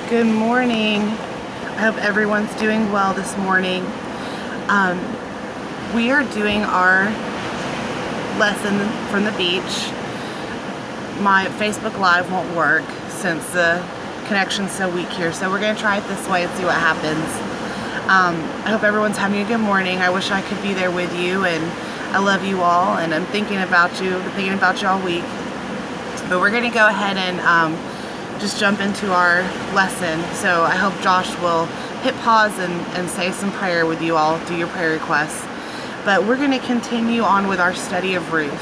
Good morning. I hope everyone's doing well this morning. We are doing our lesson from the beach. My Facebook Live won't work since the connection's so weak here, so we're going to try it this way and see what happens. I hope everyone's having a good morning. I wish I could be there with you, and I love you all, and I'm thinking about you all week. But we're going to go ahead and just jump into our lesson. So I hope Josh will hit pause and say some prayer with you all, do your prayer requests. But we're going to continue on with our study of Ruth.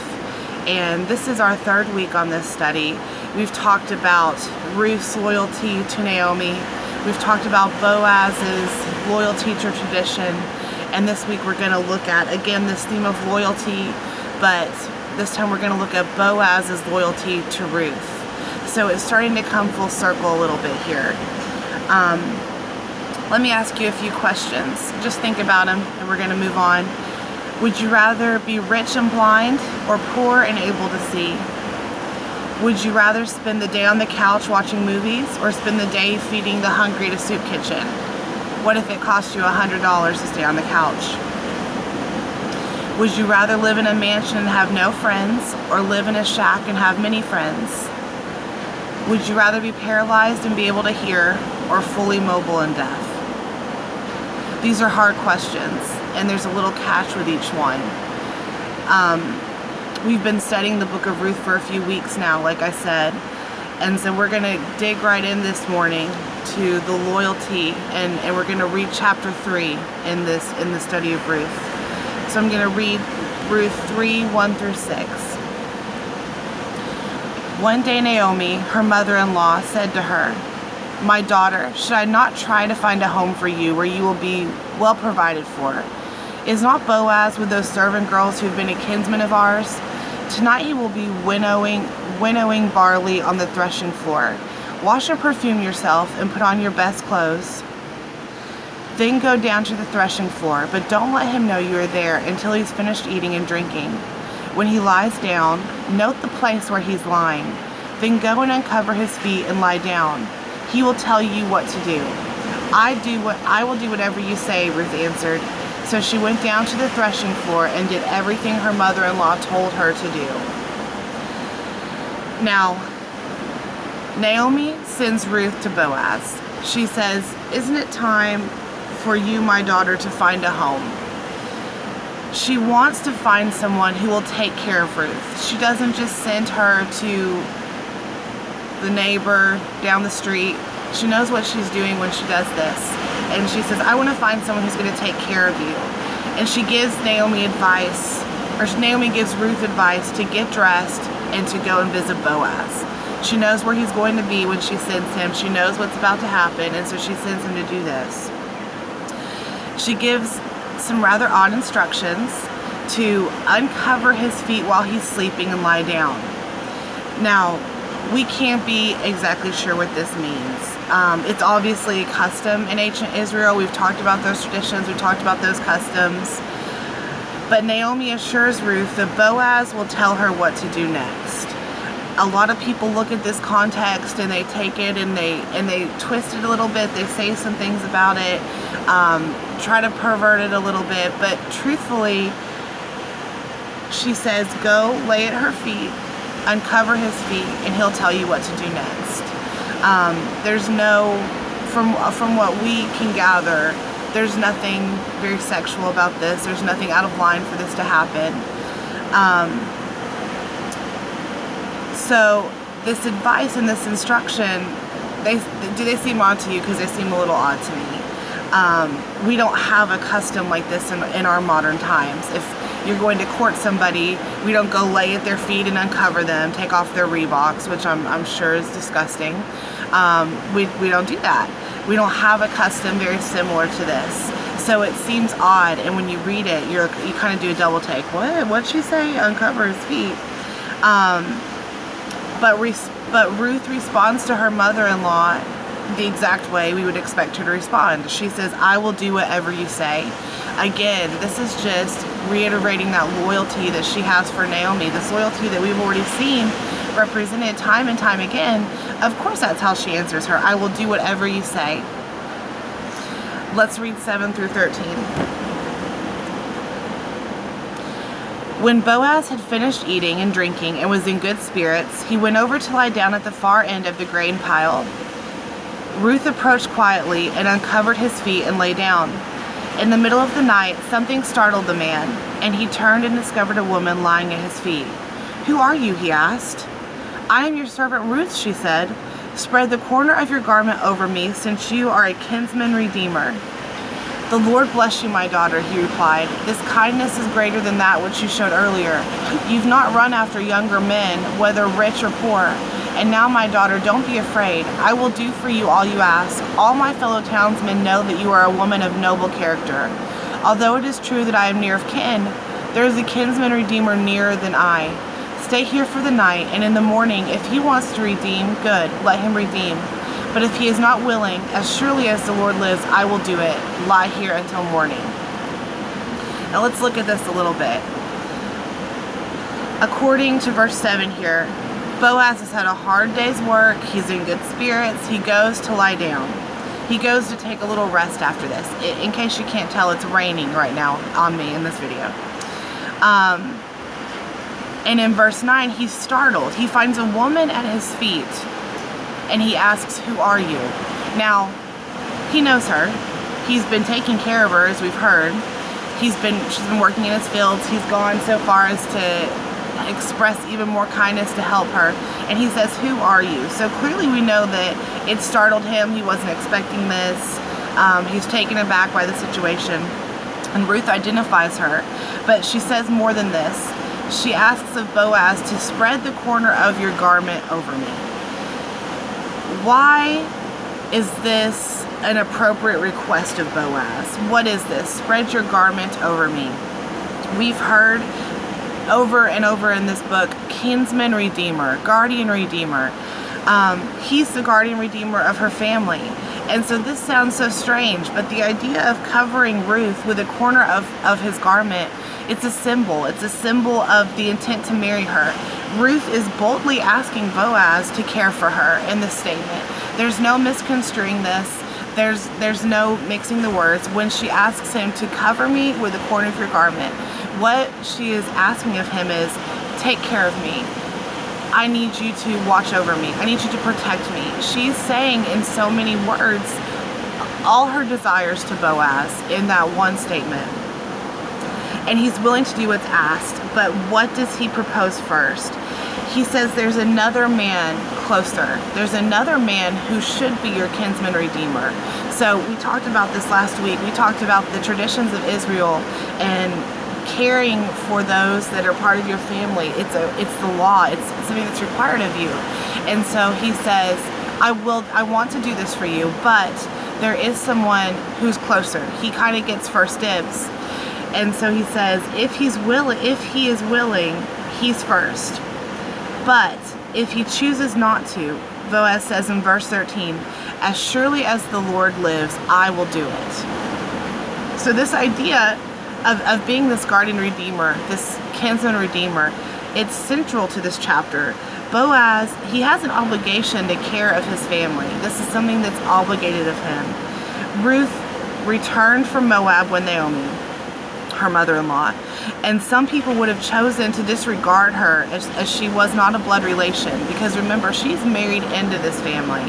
And this is our third week on this study. We've talked about Ruth's loyalty to Naomi. We've talked about Boaz's loyalty to tradition. And this week we're going to look at, again, this theme of loyalty, but this time we're going to look at Boaz's loyalty to Ruth. So it's starting to come full circle a little bit here. Let me ask you a few questions. Just think about them and we're going to move on. Would you rather be rich and blind or poor and able to see? Would you rather spend the day on the couch watching movies or spend the day feeding the hungry at a soup kitchen? What if it cost you $100 to stay on the couch? Would you rather live in a mansion and have no friends or live in a shack and have many friends? Would you rather be paralyzed and be able to hear or fully mobile and deaf? These are hard questions, and there's a little catch with each one. We've been studying the book of Ruth for a few weeks now, like I said, and so we're going to dig right in this morning to the loyalty, and we're going to read chapter 3 in the study of Ruth. So I'm going to read Ruth 3:1-6. One day Naomi, her mother-in-law, said to her, "My daughter, should I not try to find a home for you where you will be well provided for? Is not Boaz with those servant girls who have been a kinsman of ours? Tonight he will be winnowing barley on the threshing floor. Wash and perfume yourself and put on your best clothes. Then go down to the threshing floor, but don't let him know you are there until he's finished eating and drinking. When he lies down, note the place where he's lying. Then go and uncover his feet and lie down. He will tell you what to do." I will do whatever you say," Ruth answered. So she went down to the threshing floor and did everything her mother-in-law told her to do. Now, Naomi sends Ruth to Boaz. She says, "Isn't it time for you, my daughter, to find a home?" She wants to find someone who will take care of Ruth. She doesn't just send her to the neighbor down the street. She knows what she's doing when she does this. And she says, "I want to find someone who's going to take care of you." And she gives Naomi advice, or Naomi gives Ruth advice to get dressed and to go and visit Boaz. She knows where he's going to be when she sends him. She knows what's about to happen, and so she sends him to do this. She gives some rather odd instructions to uncover his feet while he's sleeping and lie down. Now, we can't be exactly sure what this means. It's obviously a custom in ancient Israel. We've talked about those traditions. We've talked about those customs. But Naomi assures Ruth that Boaz will tell her what to do next. A lot of people look at this context and they take it and they twist it a little bit. They say some things about it, try to pervert it a little bit. But truthfully, she says, go lay at her feet, uncover his feet, and he'll tell you what to do next. There's no, from what we can gather, there's nothing very sexual about this. There's nothing out of line for this to happen. So this advice and this instruction, do they seem odd to you? Because they seem a little odd to me. We don't have a custom like this in our modern times. If you're going to court somebody, we don't go lay at their feet and uncover them, take off their Reeboks, which I'm sure is disgusting. We don't do that. We don't have a custom very similar to this. So it seems odd, and when you read it, you kind of do a double take. What'd she say? Uncover his feet. But Ruth responds to her mother-in-law the exact way we would expect her to respond. She says, "I will do whatever you say." Again, this is just reiterating that loyalty that she has for Naomi, this loyalty that we've already seen represented time and time again Of course, that's how she answers her. I will do whatever you say. Let's read 7 through 13. When Boaz had finished eating and drinking and was in good spirits, he went over to lie down at the far end of the grain pile. Ruth approached quietly and uncovered his feet and lay down. In the middle of the night, something startled the man, and he turned and discovered a woman lying at his feet. "Who are you?" he asked. "I am your servant Ruth," she said. "Spread the corner of your garment over me, since you are a kinsman redeemer." "The Lord bless you, my daughter," he replied. "This kindness is greater than that which you showed earlier. You've not run after younger men, whether rich or poor. And now, my daughter, don't be afraid. I will do for you all you ask. All my fellow townsmen know that you are a woman of noble character. Although it is true that I am near of kin, there is a kinsman redeemer nearer than I. Stay here for the night, and in the morning, if he wants to redeem, good, let him redeem. But if he is not willing, as surely as the Lord lives, I will do it. Lie here until morning." Now let's look at this a little bit. According to verse 7 here, Boaz has had a hard day's work. He's in good spirits. He goes to lie down. He goes to take a little rest after this. In case you can't tell, it's raining right now on me in this video. And in verse 9, he's startled. He finds a woman at his feet, and he asks, "Who are you?" Now, he knows her. He's been taking care of her, as we've heard. She's been working in his fields. He's gone so far as to express even more kindness to help her, and he says, "Who are you?" So clearly we know that it startled him. He wasn't expecting this. He's taken aback by the situation, and Ruth identifies her, but she says more than this. She asks of Boaz to spread the corner of your garment over me. Why is this an appropriate request of Boaz? What is this? Spread your garment over me. We've heard over and over in this book, kinsman redeemer, guardian redeemer. He's the guardian redeemer of her family. And so this sounds so strange, but the idea of covering Ruth with a corner of his garment, it's a symbol. It's a symbol of the intent to marry her. Ruth is boldly asking Boaz to care for her in this statement. There's no misconstruing this. There's no mixing the words. When she asks him to cover me with the corner of your garment, what she is asking of him is, take care of me. I need you to watch over me. I need you to protect me. She's saying in so many words all her desires to Boaz in that one statement. And he's willing to do what's asked, but what does he propose first? He says there's another man closer. There's another man who should be your kinsman redeemer. So we talked about this last week. We talked about the traditions of Israel and caring for those that are part of your family. It's the law. It's something that's required of you. And so he says, I want to do this for you, but there is someone who's closer. He kind of gets first dibs. And so he says, if he is willing, he's first. But if he chooses not to, Boaz says in verse 13, as surely as the Lord lives, I will do it. So this idea of being this guardian redeemer, this kinsman redeemer, it's central to this chapter. Boaz, he has an obligation to care of his family. This is something that's obligated of him. Ruth returned from Moab with Naomi, her mother-in-law, and some people would have chosen to disregard her as she was not a blood relation, because remember, she's married into this family,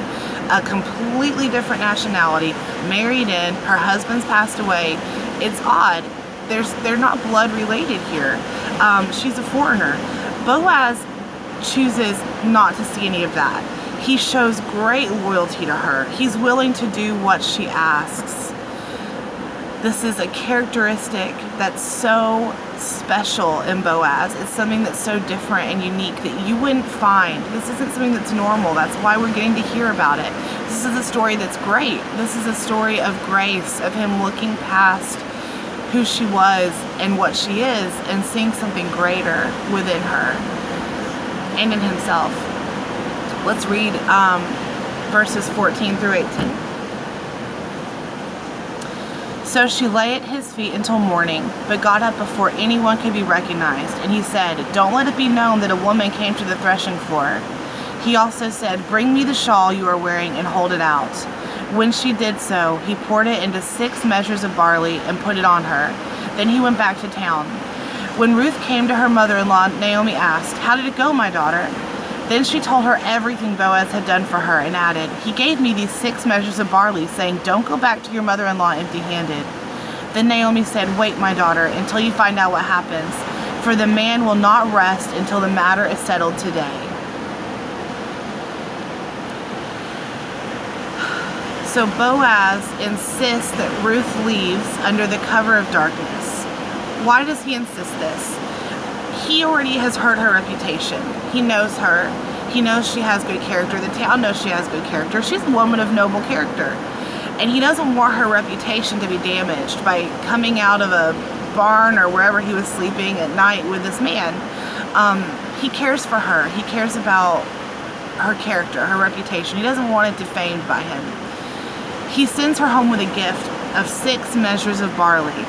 a completely different nationality, married in, her husband's passed away. It's odd. They're not blood related here. She's a foreigner. Boaz chooses not to see any of that. He shows great loyalty to her. He's willing to do what she asks. This is a characteristic that's so special in Boaz. It's something that's so different and unique that you wouldn't find. This isn't something that's normal. That's why we're getting to hear about it. This is a story that's great. This is a story of grace, of him looking past who she was and what she is and seeing something greater within her and in himself. Let's read verses 14 through 18. So she lay at his feet until morning, but got up before anyone could be recognized. And he said, don't let it be known that a woman came to the threshing floor. He also said, "Bring me the shawl you are wearing and hold it out." When she did so, he poured it into 6 measures of barley and put it on her. Then he went back to town. When Ruth came to her mother-in-law, Naomi asked, "How did it go, my daughter?" Then she told her everything Boaz had done for her and added, "He gave me these 6 measures of barley, saying, 'Don't go back to your mother-in-law empty-handed.'" Then Naomi said, "Wait, my daughter, until you find out what happens, for the man will not rest until the matter is settled today." So Boaz insists that Ruth leaves under the cover of darkness. Why does he insist this? He already has hurt her reputation. He knows her. He knows she has good character. The town knows she has good character. She's a woman of noble character. And he doesn't want her reputation to be damaged by coming out of a barn or wherever he was sleeping at night with this man. He cares for her. He cares about her character, her reputation. He doesn't want it defamed by him. He sends her home with a gift of 6 measures of barley.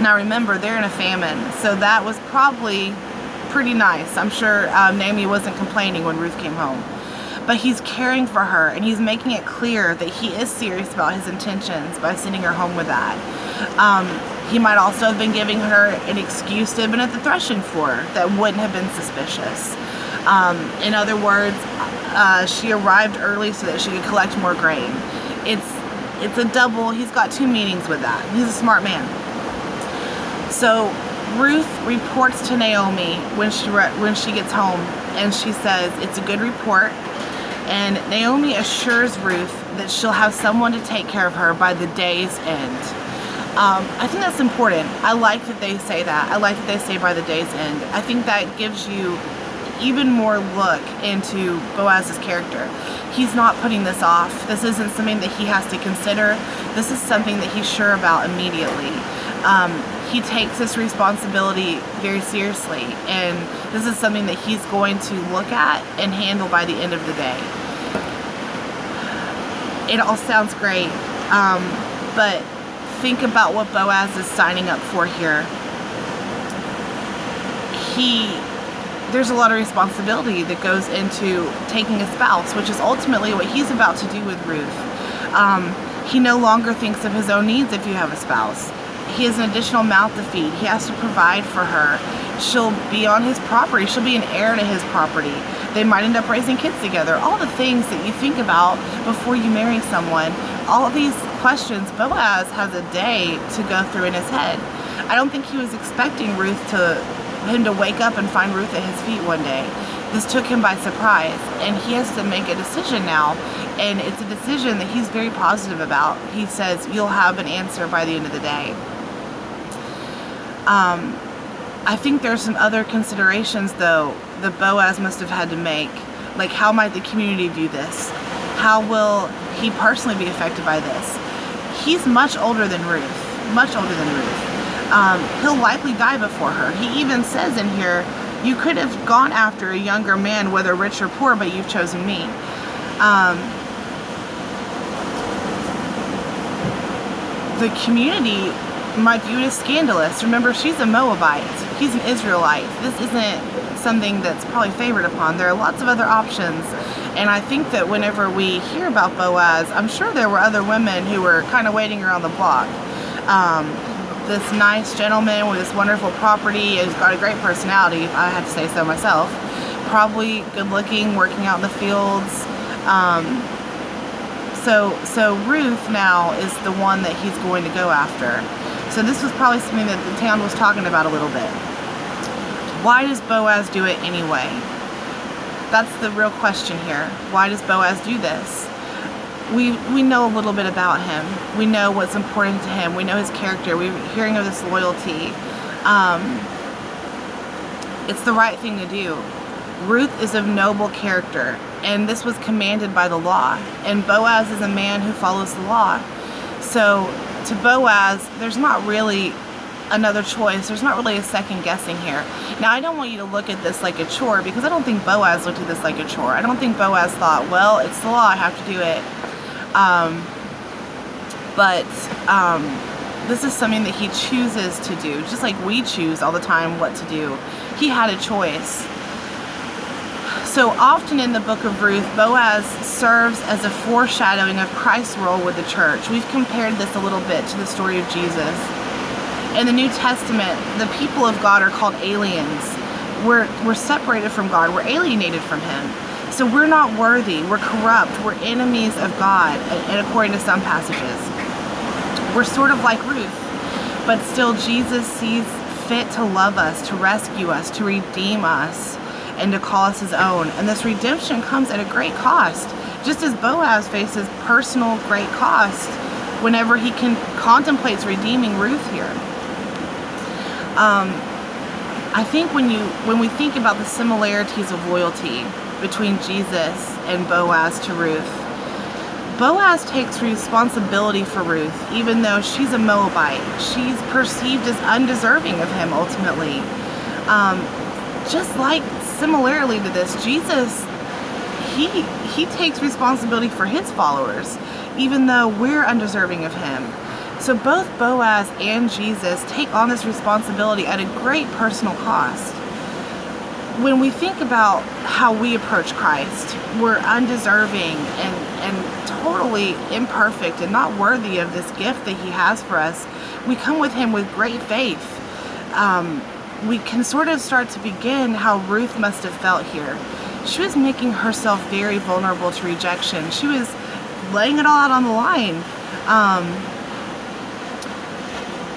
Now remember, they're in a famine, so that was probably pretty nice. I'm sure Naomi wasn't complaining when Ruth came home. But he's caring for her, and he's making it clear that he is serious about his intentions by sending her home with that. He might also have been giving her an excuse to have been at the threshing floor that wouldn't have been suspicious. In other words, she arrived early so that she could collect more grain. It's a double. He's got 2 meanings with that. He's a smart man. So Ruth reports to Naomi when she gets home, and she says it's a good report. And Naomi assures Ruth that she'll have someone to take care of her by the day's end. I think that's important. I like that they say that. I like that they say by the day's end. I think that gives you even more look into Boaz's character. He's not putting this off. This isn't something that he has to consider. This is something that he's sure about immediately. He takes this responsibility very seriously, and this is something that he's going to look at and handle by the end of the day. It all sounds great, but think about what Boaz is signing up for here. There's a lot of responsibility that goes into taking a spouse, which is ultimately what he's about to do with Ruth. He no longer thinks of his own needs if you have a spouse. He has an additional mouth to feed. He has to provide for her. She'll be on his property. She'll be an heir to his property. They might end up raising kids together. All the things that you think about before you marry someone, all of these questions, Boaz has a day to go through in his head. I don't think he was expecting him to wake up and find Ruth at his feet one day. This took him by surprise, and he has to make a decision now, and it's a decision that he's very positive about. He says, "You'll have an answer by the end of the day." I think there's some other considerations, though, that Boaz must have had to make. Like, how might the community view this? How will he personally be affected by this? He's much older than Ruth, much older than Ruth. He'll likely die before her. He even says in here, "You could have gone after a younger man, whether rich or poor, but you've chosen me." The community might view it as scandalous. Remember, she's a Moabite. He's an Israelite. This isn't something that's probably favored upon. There are lots of other options. And I think that whenever we hear about Boaz, I'm sure there were other women who were kind of waiting around the block. This nice gentleman with this wonderful property has got a great personality, if I have to say so myself. Probably good looking, working out in the fields. So Ruth now is the one that he's going to go after. So this was probably something that the town was talking about a little bit. Why does Boaz do it anyway? That's the real question here. Why does Boaz do this? We know a little bit about him. We know what's important to him. We know his character. We're hearing of this loyalty. It's the right thing to do. Ruth is of noble character, and this was commanded by the law. And Boaz is a man who follows the law. So to Boaz, there's not really another choice. There's not really a second guessing here. Now, I don't want you to look at this like a chore, because I don't think Boaz looked at this like a chore. I don't think Boaz thought, well, it's the law, I have to do it. This is something that he chooses to do, just like we choose all the time what to do. He had a choice. So often in the book of Ruth, Boaz serves as a foreshadowing of Christ's role with the church. We've compared this a little bit to the story of Jesus. In the New Testament, the people of God are called aliens. We're separated from God. We're alienated from Him. So we're not worthy. We're corrupt. We're enemies of God, and according to some passages. We're sort of like Ruth, but still Jesus sees fit to love us, to rescue us, to redeem us, and to call us His own. And this redemption comes at a great cost, just as Boaz faces personal great cost whenever he contemplates redeeming Ruth here. I think when we think about the similarities of loyalty between Jesus and Boaz to Ruth, Boaz takes responsibility for Ruth, even though she's a Moabite. She's perceived as undeserving of him ultimately. Just like similarly to this, Jesus, he takes responsibility for his followers, even though we're undeserving of him. So both Boaz and Jesus take on this responsibility at a great personal cost. When we think about how we approach Christ, we're undeserving and totally imperfect and not worthy of this gift that He has for us. We come with Him with great faith. We can sort of start to begin how Ruth must have felt here. She was making herself very vulnerable to rejection. She was laying it all out on the line.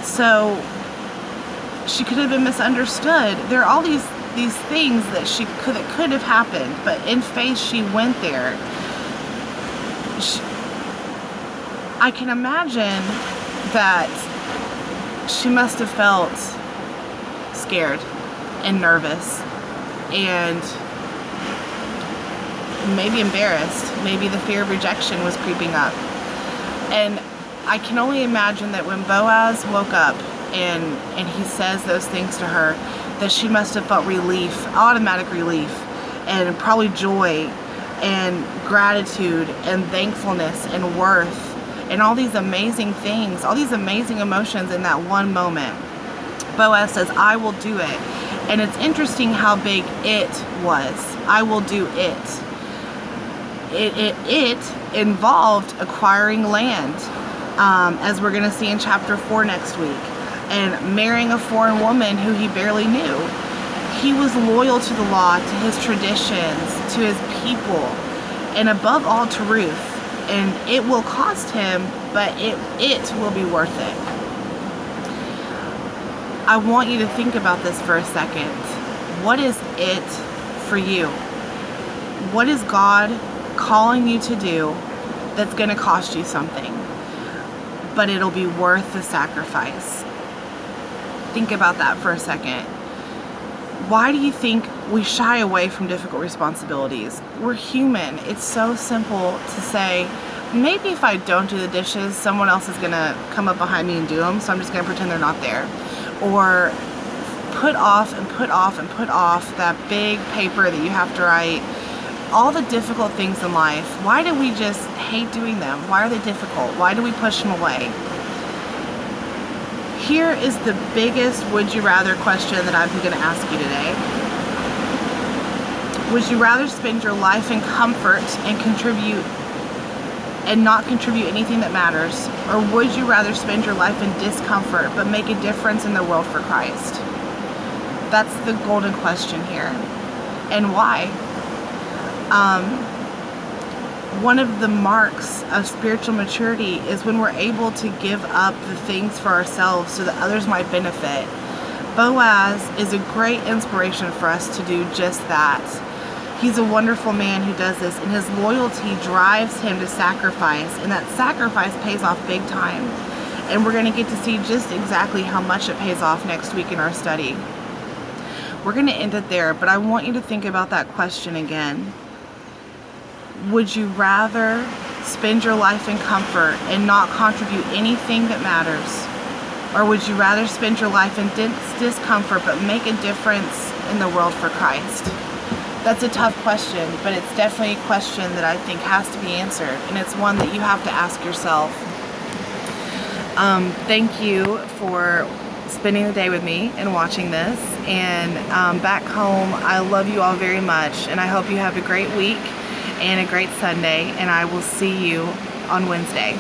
So she could have been misunderstood. There are all these things that could have happened, but in faith she went there. I can imagine that she must have felt scared and nervous and maybe embarrassed. Maybe the fear of rejection was creeping up. And I can only imagine that when Boaz woke up and he says those things to her, that she must have felt relief, automatic relief, and probably joy and gratitude and thankfulness and worth and all these amazing things, all these amazing emotions in that one moment. Boaz says, I will do it. And it's interesting how big it was. I will do it. It involved acquiring land, as we're going to see in chapter 4 next week, and marrying a foreign woman who he barely knew. He was loyal to the law, to his traditions, to his people, and above all to Ruth. And it will cost him, but it will be worth it. I want you to think about this for a second. What is it for you? What is God calling you to do that's going to cost you something, but it'll be worth the sacrifice? Think about that for a second. Why do you think we shy away from difficult responsibilities? We're human. It's so simple to say, maybe if I don't do the dishes, someone else is going to come up behind me and do them, so I'm just going to pretend they're not there. Or put off and put off and put off that big paper that you have to write. All the difficult things in life, why do we just hate doing them? Why are they difficult? Why do we push them away? Here is the biggest would you rather question that I'm going to ask you today. Would you rather spend your life in comfort and contribute and not contribute anything that matters? Or would you rather spend your life in discomfort but make a difference in the world for Christ? That's the golden question here. And why? One of the marks of spiritual maturity is when we're able to give up the things for ourselves so that others might benefit. Boaz is a great inspiration for us to do just that. He's a wonderful man who does this, and his loyalty drives him to sacrifice, and that sacrifice pays off big time. And we're going to get to see just exactly how much it pays off next week in our study. We're going to end it there, but I want you to think about that question again. Would you rather spend your life in comfort and not contribute anything that matters? Or would you rather spend your life in discomfort but make a difference in the world for Christ? That's a tough question, but it's definitely a question that I think has to be answered, and it's one that you have to ask yourself. Thank you for spending the day with me and watching this, and back home. I love you all very much, and I hope you have a great week and a great Sunday, and I will see you on Wednesday.